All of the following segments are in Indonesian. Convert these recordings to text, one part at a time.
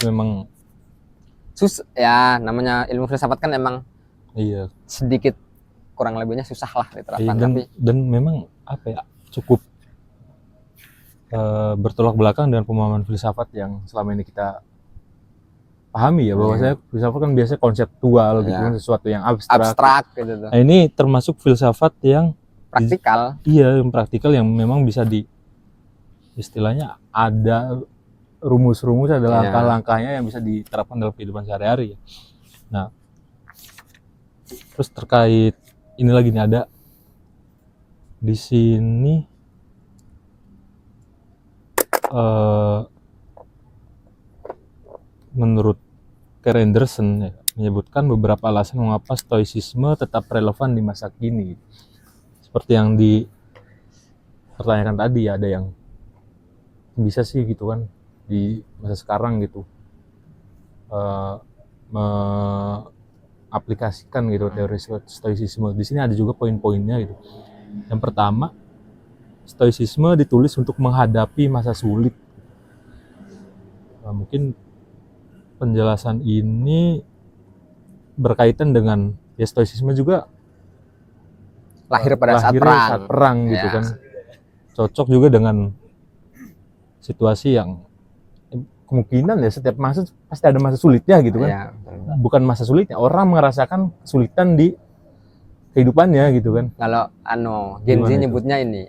memang ya namanya ilmu filsafat kan emang iya sedikit kurang lebihnya susah lah diterapkan. dan memang apa ya, cukup bertolak belakang dengan pemahaman filsafat yang selama ini kita pahami ya, bahwa saya filsafat kan biasanya konseptual gitu kan, sesuatu yang abstrak gitu tuh. Nah ini termasuk filsafat yang praktikal. Yang praktikal, yang memang bisa istilahnya ada rumus-rumus, ada langkah-langkahnya yang bisa diterapkan dalam kehidupan sehari-hari. Nah, terus terkait ini lagi nih, ada di sini menurut Kerr Anderson ya, menyebutkan beberapa alasan mengapa stoicisme tetap relevan di masa kini. Seperti yang dipertanyakan tadi, ada yang bisa sih gitu kan di masa sekarang gitu aplikasikan gitu teori stoicisme. Di sini ada juga poin-poinnya gitu. Yang pertama, stoicisme ditulis untuk menghadapi masa sulit. Nah, mungkin penjelasan ini berkaitan dengan ya, stoicisme juga lahir pada saat perang gitu kan. Cocok juga dengan situasi yang kemungkinan ya setiap masa pasti ada masa sulitnya gitu kan. Bukan masa sulitnya, orang merasakan kesulitan di kehidupannya gitu kan. Kalau Gen Z nyebutnya ini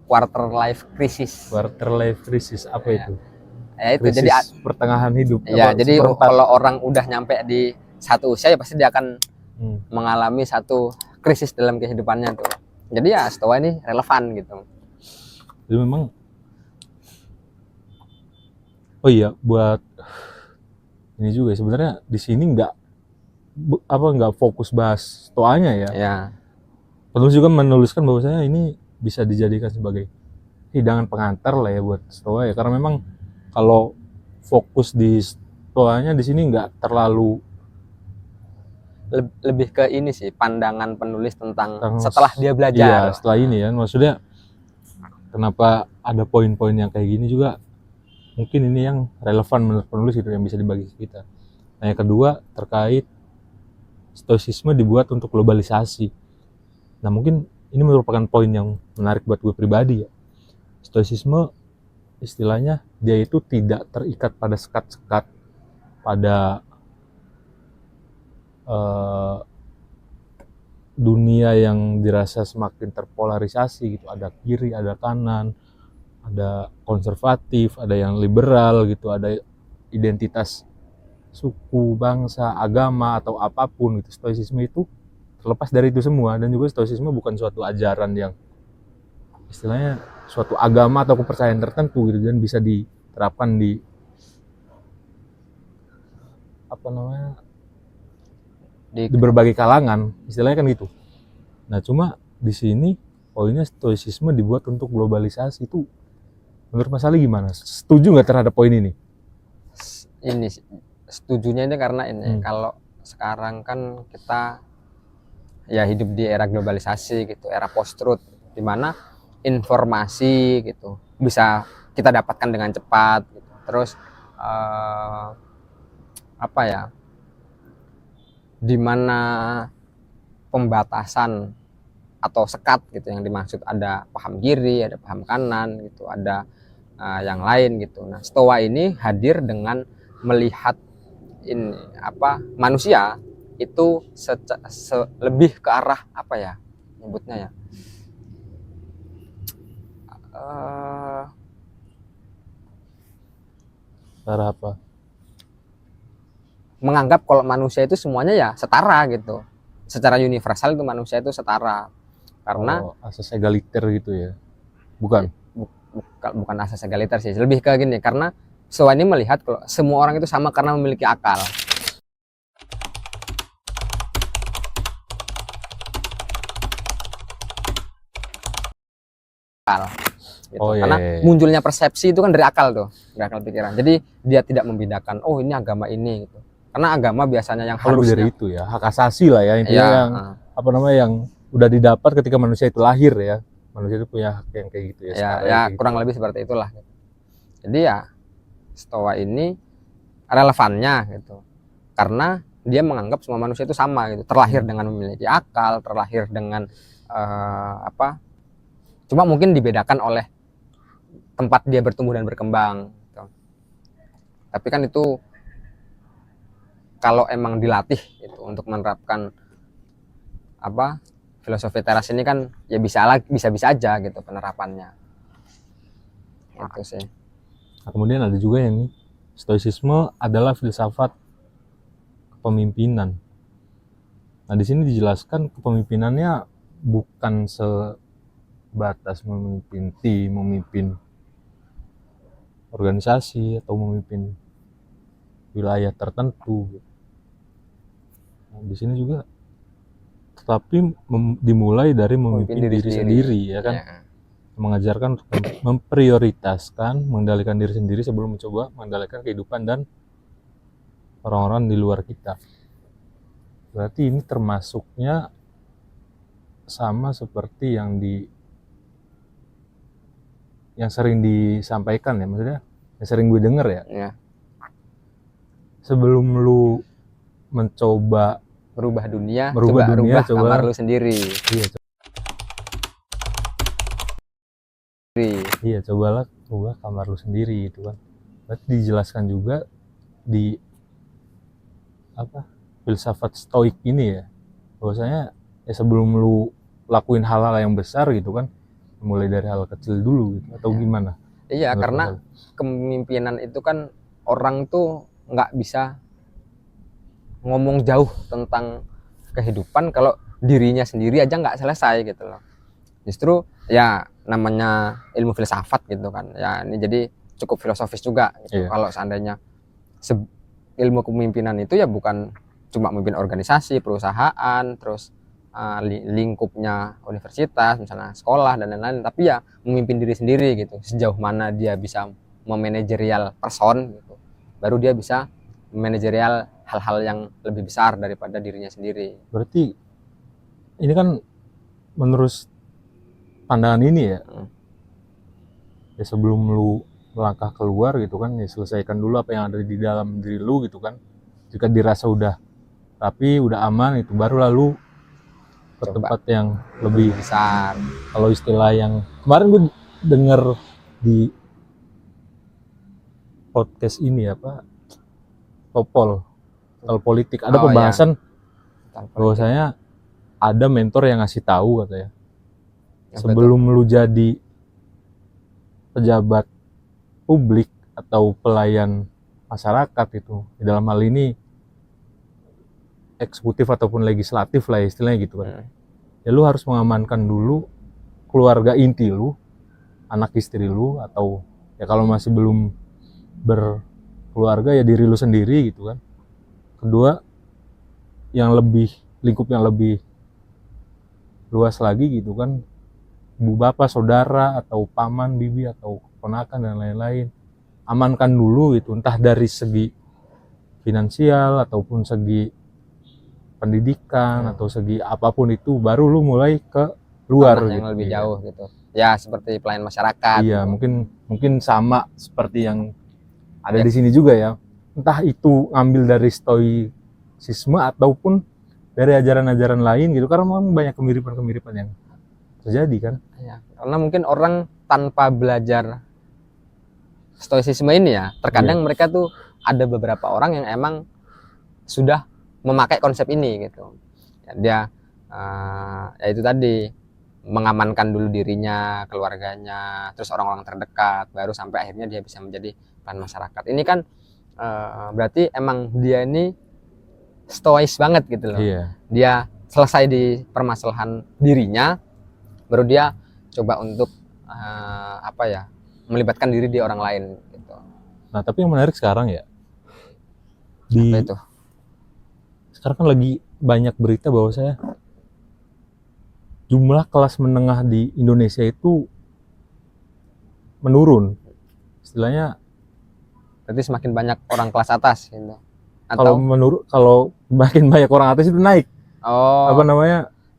quarter life crisis. Quarter life crisis apa itu? Ya itu krisis jadi pertengahan hidup. Ya jadi kalau orang udah nyampe di satu usia ya pasti dia akan mengalami satu krisis dalam kehidupannya tuh. Jadi ya Stoa ini relevan gitu. Jadi memang oh iya, buat ini juga sebenarnya di sini nggak fokus bahas Stoanya ya. Penulis juga menuliskan bahwasanya ini bisa dijadikan sebagai hidangan pengantar lah ya buat Stoa ya, karena memang kalau fokus di Stoanya di sini nggak terlalu, lebih ke ini sih pandangan penulis tentang setelah dia belajar. Iya, setelah ini ya, maksudnya kenapa ada poin-poin yang kayak gini juga mungkin ini yang relevan menurut penulis gitu, yang bisa dibagi ke kita. Nah, yang kedua terkait stoicisme dibuat untuk globalisasi. Nah, mungkin ini merupakan poin yang menarik buat gue pribadi ya. Stoicisme istilahnya dia itu tidak terikat pada sekat-sekat, pada dunia yang dirasa semakin terpolarisasi gitu. Ada kiri, ada kanan, ada konservatif, ada yang liberal gitu, ada identitas suku, bangsa, agama atau apapun gitu. Stoicisme itu terlepas dari itu semua, dan juga stoicisme bukan suatu ajaran yang istilahnya suatu agama atau kepercayaan tertentu gitu, dan bisa diterapkan di di berbagai kalangan, istilahnya kan gitu. Nah, cuma di sini poinnya stoicisme dibuat untuk globalisasi. Itu menurut Mas Ali gimana? Setuju nggak terhadap poin ini? Ini setujunya ini karena ini kalau sekarang kan kita ya hidup di era globalisasi gitu, era post-truth, di mana informasi gitu bisa kita dapatkan dengan cepat gitu. Terus apa ya, di mana pembatasan atau sekat gitu yang dimaksud, ada paham kiri, ada paham kanan gitu, ada yang lain gitu. Nah, Stoa ini hadir dengan melihat ini manusia itu lebih ke arah apa ya nyebutnya ya, arah apa? Menganggap kalau manusia itu semuanya ya setara gitu, secara universal itu manusia itu setara, karena asas egaliter gitu ya, bukan? Bukan asas egaliter sih, lebih ke gini, karena Stoa ini melihat kalau semua orang itu sama karena memiliki akal. Gitu. Karena munculnya persepsi itu kan dari akal tuh, dari akal pikiran. Jadi dia tidak membedakan, oh ini agama ini gitu. Karena agama biasanya yang harusnya dari itu ya, hak asasi lah ya intinya, yang yang udah didapat ketika manusia itu lahir ya. Manusia itu punya hak yang kayak gitu ya. Ya kurang lebih seperti itulah. Jadi ya Stoa ini relevannya gitu. Karena dia menganggap semua manusia itu sama gitu, terlahir dengan memiliki akal, terlahir dengan cuma mungkin dibedakan oleh tempat dia bertumbuh dan berkembang gitu. Tapi kan itu kalau emang dilatih gitu untuk menerapkan filosofi teras ini kan ya bisa aja gitu penerapannya. Itu sih. Nah, kemudian ada juga yang stoicisme adalah filsafat kepemimpinan. Nah, di sini dijelaskan kepemimpinannya bukan sebatas memimpin tim, memimpin organisasi atau memimpin wilayah tertentu. Nah, di sini juga tetapi dimulai dari memimpin diri sendiri ya kan. Ya. Mengajarkan untuk memprioritaskan mengendalikan diri sendiri sebelum mencoba mengendalikan kehidupan dan orang-orang di luar kita. Berarti ini termasuknya sama seperti yang sering disampaikan ya, maksudnya yang sering gue denger ya. Sebelum lu mencoba merubah dunia, coba rubah kamar lu sendiri. Iya, cobalah rubah kamar lu sendiri gitu kan. Berarti dijelaskan juga di filsafat stoik ini ya, bahwasanya ya sebelum lu lakuin hal-hal yang besar gitu kan, mulai dari hal kecil dulu gitu, atau gimana? Iya, karena kepemimpinan itu kan orang tuh nggak bisa ngomong jauh tentang kehidupan kalau dirinya sendiri aja nggak selesai gitu loh. Justru ya namanya ilmu filsafat gitu kan ya, ini jadi cukup filosofis juga gitu. Kalau seandainya ilmu kepemimpinan itu ya bukan cuma memimpin organisasi, perusahaan, terus lingkupnya universitas, misalnya sekolah dan lain-lain, tapi ya memimpin diri sendiri gitu. Sejauh mana dia bisa memanajerial person gitu, baru dia bisa memanajerial hal-hal yang lebih besar daripada dirinya sendiri. Berarti ini kan menurut pandangan ini ya, ya sebelum lu melangkah keluar gitu kan, ya selesaikan dulu apa yang ada di dalam diri lu gitu kan. Jika dirasa udah rapi, udah aman, itu baru lalu ke tempat yang lebih besar. Kalau istilah yang kemarin gue denger di podcast ini Topol politik, ada pembahasan bahwasanya ada mentor yang ngasih tahu katanya, sebelum lu jadi pejabat publik atau pelayan masyarakat itu, dalam hal ini eksekutif ataupun legislatif lah istilahnya gitu kan, ya lu harus mengamankan dulu keluarga inti lu, anak istri lu, atau ya kalau masih belum berkeluarga ya diri lu sendiri gitu kan. Kedua, lingkup yang lebih luas lagi gitu kan, ibu bapak, saudara, atau paman, bibi, atau ponakan dan lain-lain. Amankan dulu itu, entah dari segi finansial ataupun segi pendidikan atau segi apapun itu, baru lu mulai ke luar yang gitu, lebih jauh gitu. Ya seperti pelayan masyarakat. Iya, gitu. mungkin sama seperti yang ada di sini juga ya. Entah itu ngambil dari stoicisme ataupun dari ajaran-ajaran lain gitu, karena memang banyak kemiripan-kemiripan yang terjadi kan. Ya, karena mungkin orang tanpa belajar stoicisme ini ya, terkadang mereka tuh ada beberapa orang yang emang sudah memakai konsep ini gitu. Ya, dia ya itu tadi, mengamankan dulu dirinya, keluarganya, terus orang-orang terdekat, baru sampai akhirnya dia bisa menjadi peran masyarakat. Ini kan berarti emang dia ini stois banget gitu loh. Dia selesai di permasalahan dirinya, baru dia coba untuk melibatkan diri di orang lain gitu. Nah, tapi yang menarik sekarang ya, apa itu? Sekarang kan lagi banyak berita bahwa jumlah kelas menengah di Indonesia itu menurun. Istilahnya berarti semakin banyak orang kelas atas gitu. Atau kalau makin banyak orang atas itu naik.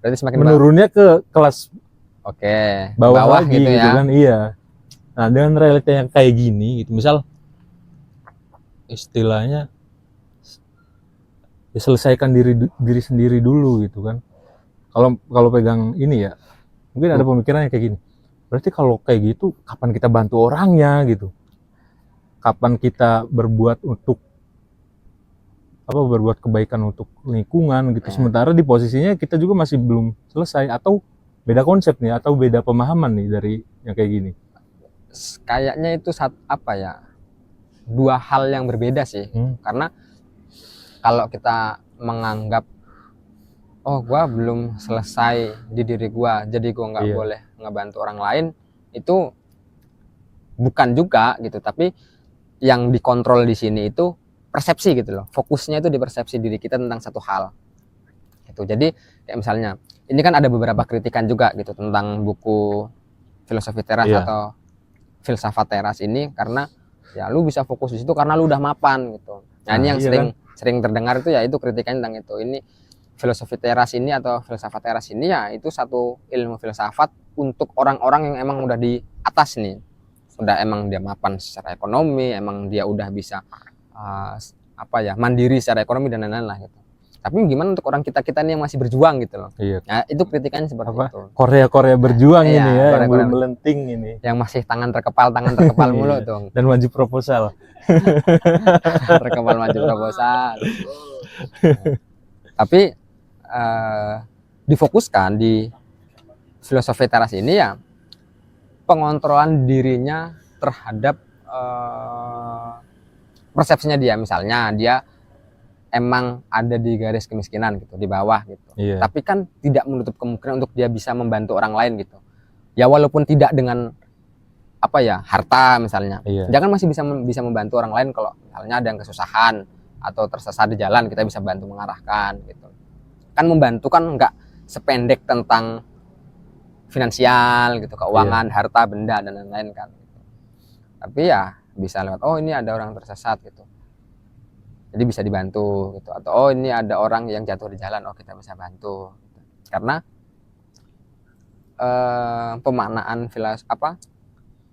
Berarti semakin menurunnya ke kelas bawah lagi, gitu ya. Kan, iya. Nah, dengan realita yang kayak gini gitu, misal istilahnya ya selesaikan diri sendiri dulu gitu kan. Kalau pegang ini ya, mungkin ada pemikirannya kayak gini. Berarti kalau kayak gitu, kapan kita bantu orangnya gitu? Kapan kita berbuat kebaikan untuk lingkungan gitu. Sementara di posisinya kita juga masih belum selesai, atau beda konsep nih, atau beda pemahaman nih dari yang kayak gini. Kayaknya itu dua hal yang berbeda sih. Karena kalau kita menganggap oh gua belum selesai di diri gua, jadi gua nggak boleh ngebantu orang lain, itu bukan juga gitu. Tapi yang dikontrol di sini itu persepsi gitu loh. Fokusnya itu di persepsi diri kita tentang satu hal gitu. Jadi kayak misalnya ini kan ada beberapa kritikan juga gitu tentang buku Filosofi Teras atau Filsafat Teras ini, karena ya lu bisa fokus di situ karena lu udah mapan gitu. Nah ini yang sering terdengar itu ya itu kritikan tentang itu. Ini Filosofi Teras ini atau Filsafat Teras ini ya itu satu ilmu filsafat untuk orang-orang yang emang udah di atas nih, udah emang dia mapan secara ekonomi, emang dia udah bisa mandiri secara ekonomi dan lain-lain lah gitu. Tapi gimana untuk orang kita nih yang masih berjuang gitu loh. Nah itu kritikannya seperti itu. Korea berjuang ini ya, yang belum melenting ini, yang masih tangan terkepal mulu tuh, dan maju proposal. terkepal maju proposal. Tapi difokuskan di Filosofi Teras ini ya pengontrolan dirinya terhadap persepsinya dia. Misalnya dia emang ada di garis kemiskinan gitu, di bawah gitu. Tapi kan tidak menutup kemungkinan untuk dia bisa membantu orang lain gitu. Ya walaupun tidak dengan harta misalnya. Dia kan masih bisa membantu orang lain kalau misalnya ada yang kesusahan atau tersesat di jalan, kita bisa bantu mengarahkan gitu. Kan membantu kan nggak sependek tentang finansial gitu, keuangan, harta, benda dan lain-lain kan. Tapi ya bisa lewat ini ada orang tersesat gitu, jadi bisa dibantu gitu, atau ini ada orang yang jatuh di jalan, kita bisa bantu gitu. Karena pemaknaan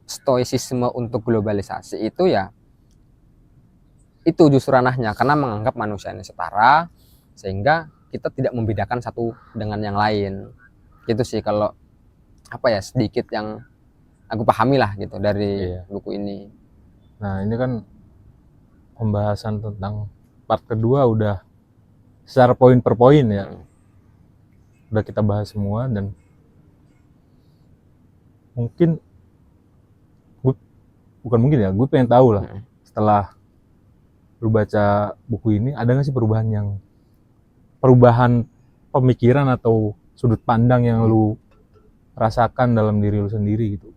stoicisme untuk globalisasi itu ya itu justru ranahnya karena menganggap manusia ini setara, sehingga kita tidak membedakan satu dengan yang lain gitu sih. Kalau sedikit yang aku pahami lah gitu dari buku ini. Nah ini kan pembahasan tentang part kedua udah secara poin per poin ya, udah kita bahas semua. Dan mungkin gue pengen tahu lah, setelah lu baca buku ini, ada nggak sih perubahan pemikiran atau sudut pandang yang lu rasakan dalam diri lu sendiri gitu?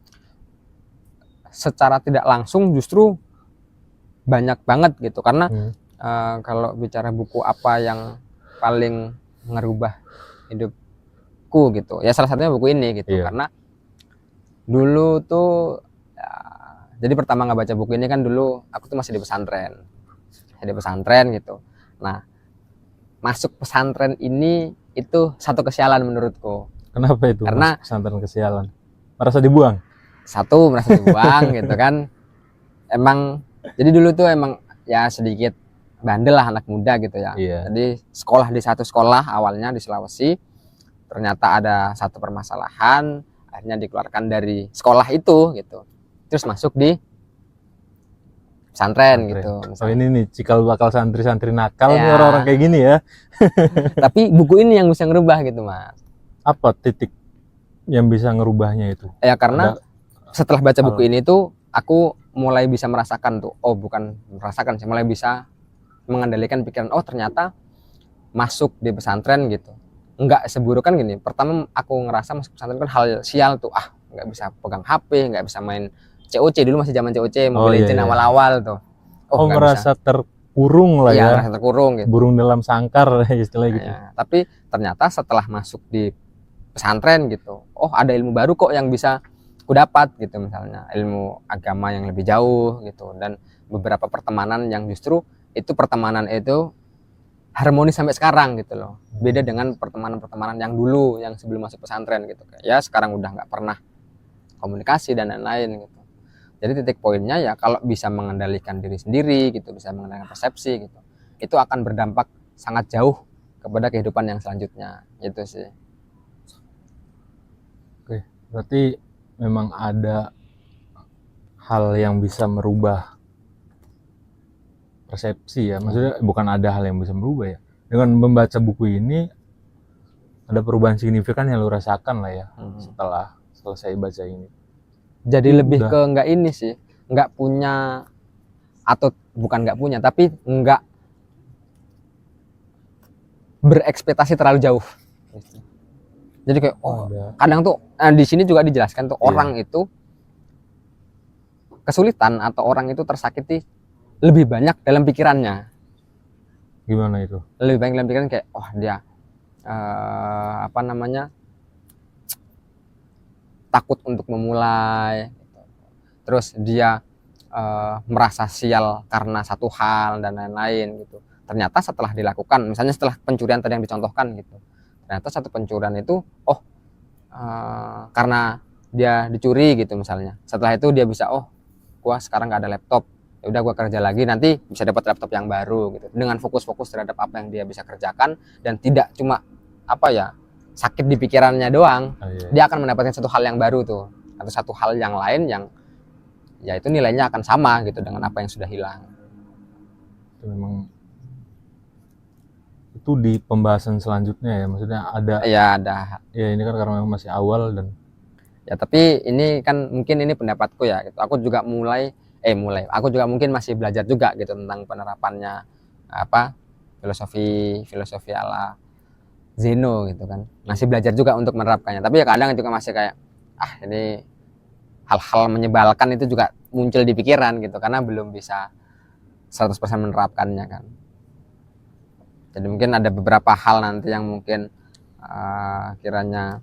Secara tidak langsung justru banyak banget gitu, karena kalau bicara buku apa yang paling ngerubah hidupku gitu ya, salah satunya buku ini gitu. Karena dulu tuh jadi pertama nggak baca buku ini kan dulu aku tuh masih di pesantren gitu. Nah masuk pesantren ini itu satu kesialan menurutku. Kenapa itu? Karena pesantren kesialan, merasa dibuang gitu kan. Emang jadi dulu tuh emang ya sedikit bandel lah, anak muda gitu ya. Jadi sekolah di satu sekolah awalnya di Sulawesi, ternyata ada satu permasalahan, akhirnya dikeluarkan dari sekolah itu gitu, terus masuk di pesantren gitu. Ini nih cikal bakal santri-santri nakal nih, orang-orang kayak gini ya. Tapi buku ini yang bisa ngerubah gitu Mas. Apa titik yang bisa ngerubahnya itu? Ya karena setelah baca buku ini tuh aku mulai bisa merasakan tuh, bukan merasakan sih, mulai bisa mengendalikan pikiran, ternyata masuk di pesantren gitu nggak seburuk kan gini. Pertama aku ngerasa masuk pesantren kan hal sial tuh, nggak bisa pegang HP, nggak bisa main COC, dulu masih zaman COC, Mobile Legends awal-awal tuh. Merasa terkurung lah ya. Merasa terkurung gitu. Burung dalam sangkar istilahnya gitu. Tapi ternyata setelah masuk di pesantren gitu, ada ilmu baru kok yang bisa ku dapat gitu, misalnya ilmu agama yang lebih jauh gitu, dan beberapa pertemanan yang justru itu pertemanan itu harmonis sampai sekarang gitu loh. Beda dengan pertemanan-pertemanan yang dulu yang sebelum masuk pesantren gitu. Ya sekarang udah nggak pernah komunikasi dan lain-lain gitu. Jadi titik poinnya ya kalau bisa mengendalikan diri sendiri gitu, bisa mengendalikan persepsi gitu, itu akan berdampak sangat jauh kepada kehidupan yang selanjutnya. Itu sih. Oke, berarti memang ada hal yang bisa merubah persepsi ya. Maksudnya bukan ada hal yang bisa merubah ya. Dengan membaca buku ini ada perubahan signifikan yang lu rasakan lah ya setelah selesai baca ini. Jadi Itu lebih udah. ke nggak ini sih, nggak punya, atau bukan nggak punya, tapi nggak berekspektasi terlalu jauh. Jadi kayak kadang tuh di sini juga dijelaskan tuh orang itu kesulitan atau orang itu tersakiti lebih banyak dalam pikirannya. Gimana itu? Lebih banyak dalam pikiran kayak dia apa namanya, takut untuk memulai, terus dia merasa sial karena satu hal dan lain-lain gitu. Ternyata setelah dilakukan, misalnya setelah pencurian tadi yang dicontohkan gitu, ternyata satu pencurian itu karena dia dicuri gitu misalnya, setelah itu dia bisa gua sekarang nggak ada laptop, ya udah gua kerja lagi, nanti bisa dapat laptop yang baru gitu, dengan fokus terhadap apa yang dia bisa kerjakan dan tidak cuma sakit di pikirannya doang. Dia akan mendapatkan satu hal yang baru tuh, atau satu hal yang lain yang ya itu nilainya akan sama gitu dengan apa yang sudah hilang. Itu memang itu di pembahasan selanjutnya ya, maksudnya ada. Ya ini kan karena memang masih awal dan ya, tapi ini kan mungkin ini pendapatku ya gitu. Aku juga aku juga mungkin masih belajar juga gitu tentang penerapannya filosofi ala Zeno gitu kan. Masih belajar juga untuk menerapkannya, tapi ya kadang juga masih kayak ini hal-hal menyebalkan itu juga muncul di pikiran gitu, karena belum bisa 100% menerapkannya kan. Jadi mungkin ada beberapa hal nanti yang mungkin kiranya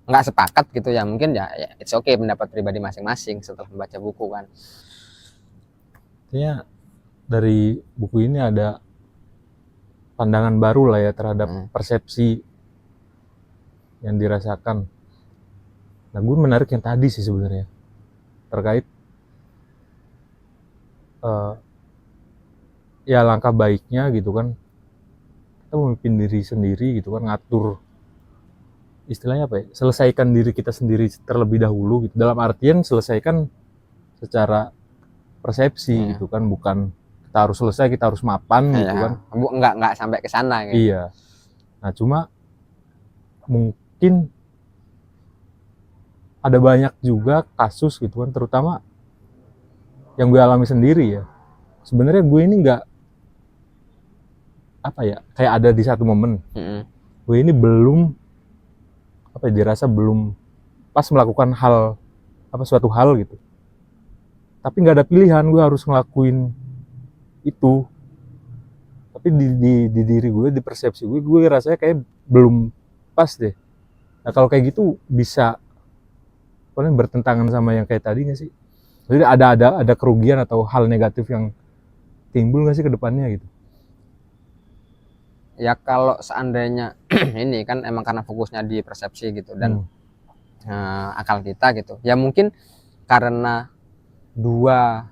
nggak sepakat gitu ya, mungkin ya it's okay, pendapat pribadi masing-masing setelah membaca buku kan. Artinya dari buku ini ada pandangan baru lah ya terhadap persepsi yang dirasakan. Nah, gue menarik yang tadi sih sebenarnya terkait ya langkah baiknya gitu kan, kita memimpin diri sendiri gitu kan, ngatur istilahnya selesaikan diri kita sendiri terlebih dahulu gitu, dalam artian selesaikan secara persepsi gitu kan, bukan kita harus selesai, kita harus mapan gitu kan, nggak sampai ke sana gitu. Iya. Nah, cuma mungkin ada banyak juga kasus gitu kan, terutama yang gue alami sendiri ya. Sebenarnya gue ini nggak kayak ada di satu momen gue ini belum dirasa belum pas melakukan suatu hal gitu, tapi nggak ada pilihan, gue harus ngelakuin itu. Tapi di diri gue, di persepsi gue rasanya kayak belum pas deh. Nah, kalau kayak gitu bisa bertentangan sama yang kayak tadi nggak sih? Jadi ada kerugian atau hal negatif yang timbul nggak sih ke depannya gitu? Ya kalau seandainya ini kan emang karena fokusnya di persepsi gitu dan akal kita gitu, ya mungkin karena dua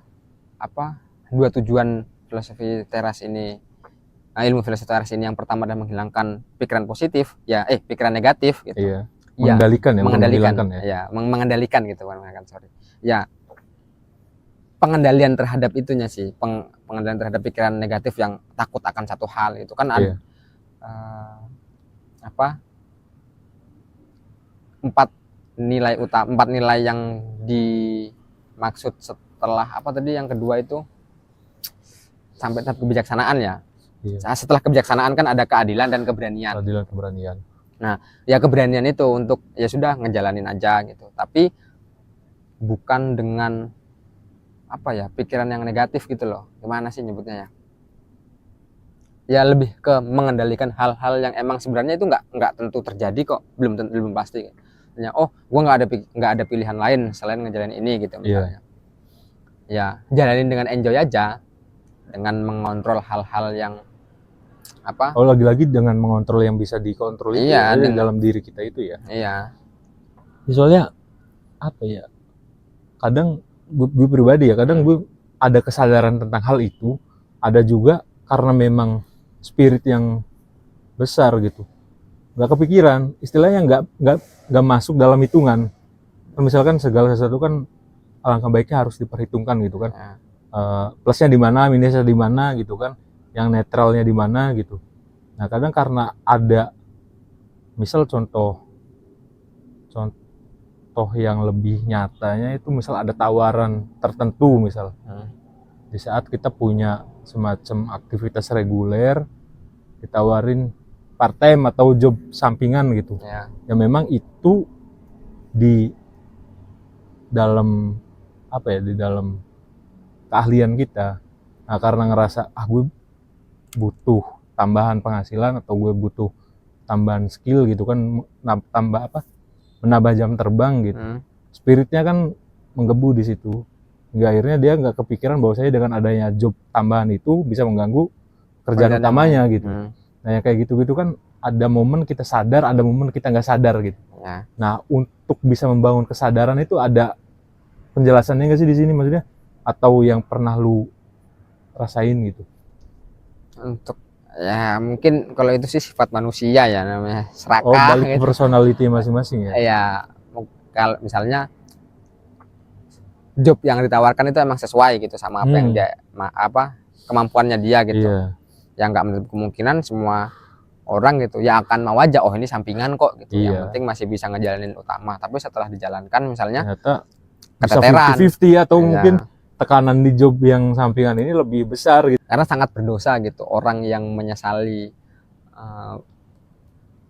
tujuan filosofi teras ini, ilmu filosofi teras ini, yang pertama adalah menghilangkan pikiran positif ya pikiran negatif gitu. Iya. Mengendalikan mengendalikan gitu, ya pengendalian terhadap itunya sih, pengendalian terhadap pikiran negatif yang takut akan satu hal itu kan ada empat nilai yang dimaksud setelah yang kedua itu sampai tahap kebijaksanaan ya. Setelah kebijaksanaan kan ada keadilan dan keberanian. Nah, ya keberanian itu untuk ya sudah ngejalanin aja gitu, tapi bukan dengan pikiran yang negatif gitu loh. Gimana sih nyebutnya ya? Ya lebih ke mengendalikan hal-hal yang emang sebenarnya itu nggak tentu terjadi kok, belum pasti. Gue nggak ada pilihan lain selain ngejalanin ini gitu misalnya. Ya jalanin dengan enjoy aja, dengan mengontrol hal-hal yang lagi-lagi dengan mengontrol yang bisa dikontrol itu dalam diri kita itu ya. Iya. Soalnya apa ya, kadang gue pribadi ya, kadang gue ada kesadaran tentang hal itu, ada juga karena memang spirit yang besar gitu, nggak kepikiran, istilahnya nggak masuk dalam hitungan. Misalkan segala sesuatu kan alangkah baiknya harus diperhitungkan gitu kan. Ya. Plusnya di mana, minusnya di mana gitu kan, yang netralnya di mana gitu. Nah kadang karena ada, misal contoh yang lebih nyatanya itu, misal ada tawaran tertentu, misal di saat kita punya semacam aktivitas reguler, ditawarin part time atau job sampingan gitu, Ya. yang memang itu di dalam apa ya, di dalam keahlian kita. Nah karena ngerasa gue butuh tambahan penghasilan atau gue butuh tambahan skill gitu kan, menambah jam terbang gitu, spiritnya kan menggebu di situ, hingga akhirnya dia nggak kepikiran bahwa saya dengan adanya job tambahan itu bisa mengganggu kerjaan utamanya gitu. Nah yang kayak gitu-gitu kan ada momen kita sadar, ada momen kita nggak sadar gitu. Ya. Nah untuk bisa membangun kesadaran itu ada penjelasannya nggak sih di sini maksudnya, atau yang pernah lu rasain gitu? Untuk ya mungkin kalau itu sih sifat manusia ya, namanya serakah. Balik ke gitu. personality masing-masing ya? Ya kalau misalnya job yang ditawarkan itu emang sesuai gitu sama apa yang dia kemampuannya dia gitu. Iya. Yang nggak menutup kemungkinan semua orang gitu ya akan mau aja, oh ini sampingan kok gitu. Iya. Yang penting masih bisa ngejalanin utama. Tapi setelah dijalankan misalnya ternyata bisa keteteran 50-50 atau ya, mungkin tekanan di job yang sampingan ini lebih besar gitu. karena sangat berdosa gitu orang yang menyesali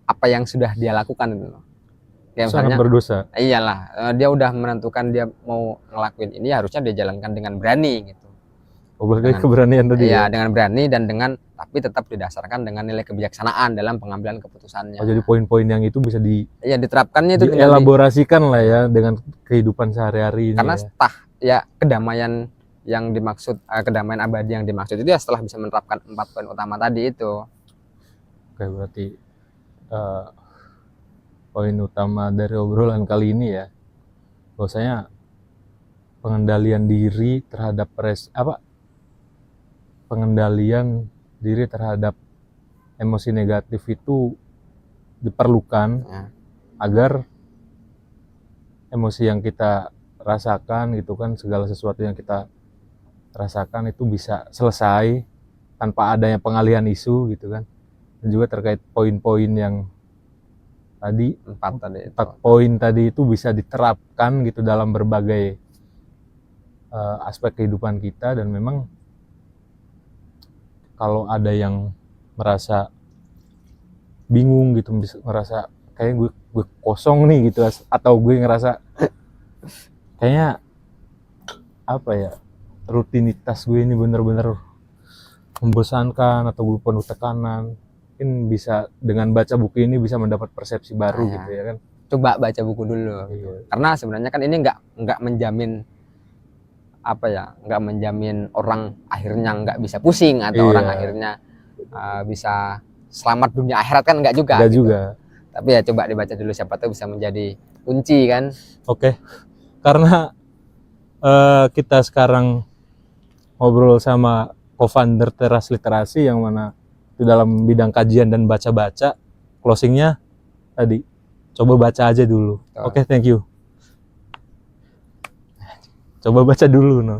apa yang sudah dia lakukan gitu loh. Kayak Sangat misalnya berdosa. iyalah, dia udah menentukan dia mau ngelakuin ini, harusnya dia jalankan dengan berani gitu. Berarti keberanian tadi Iya, ya? dengan berani dan dengan tapi tetap didasarkan dengan nilai kebijaksanaan dalam pengambilan keputusannya. Jadi poin-poin yang itu bisa diterapkannya itu dielaborasikan lah ya dengan kehidupan sehari-hari ini. Karena ya kedamaian yang dimaksud, kedamaian abadi yang dimaksud itu ya setelah bisa menerapkan 4 poin utama tadi itu. Oke, berarti poin utama dari obrolan kali ini ya, bahwasanya pengendalian diri terhadap pengendalian diri terhadap emosi negatif itu diperlukan Ya. agar emosi yang kita rasakan gitu kan, segala sesuatu yang kita rasakan itu bisa selesai tanpa adanya pengalihan isu gitu kan. Dan juga terkait poin-poin yang tadi, 4 poin tadi itu bisa diterapkan gitu dalam berbagai aspek kehidupan kita. Dan memang kalau ada yang merasa bingung gitu, merasa kayak gue kosong nih gitu, atau gue ngerasa kayaknya apa ya, rutinitas gue ini bener-bener membosankan atau gue penuh tekanan, mungkin bisa dengan baca buku ini bisa mendapat persepsi baru gitu ya kan. Coba baca buku dulu. Iya. Karena sebenarnya kan ini nggak menjamin nggak menjamin orang akhirnya nggak bisa pusing atau orang akhirnya bisa selamat dunia akhirat, kan nggak juga. Gitu. Juga. Tapi ya coba dibaca dulu, siapa tahu bisa menjadi kunci kan. Oke. Karena kita sekarang ngobrol sama co-founder Teras Literasi yang mana di dalam bidang kajian dan baca-baca, closingnya tadi coba baca aja dulu. Oke, thank you. Coba baca dulu, no.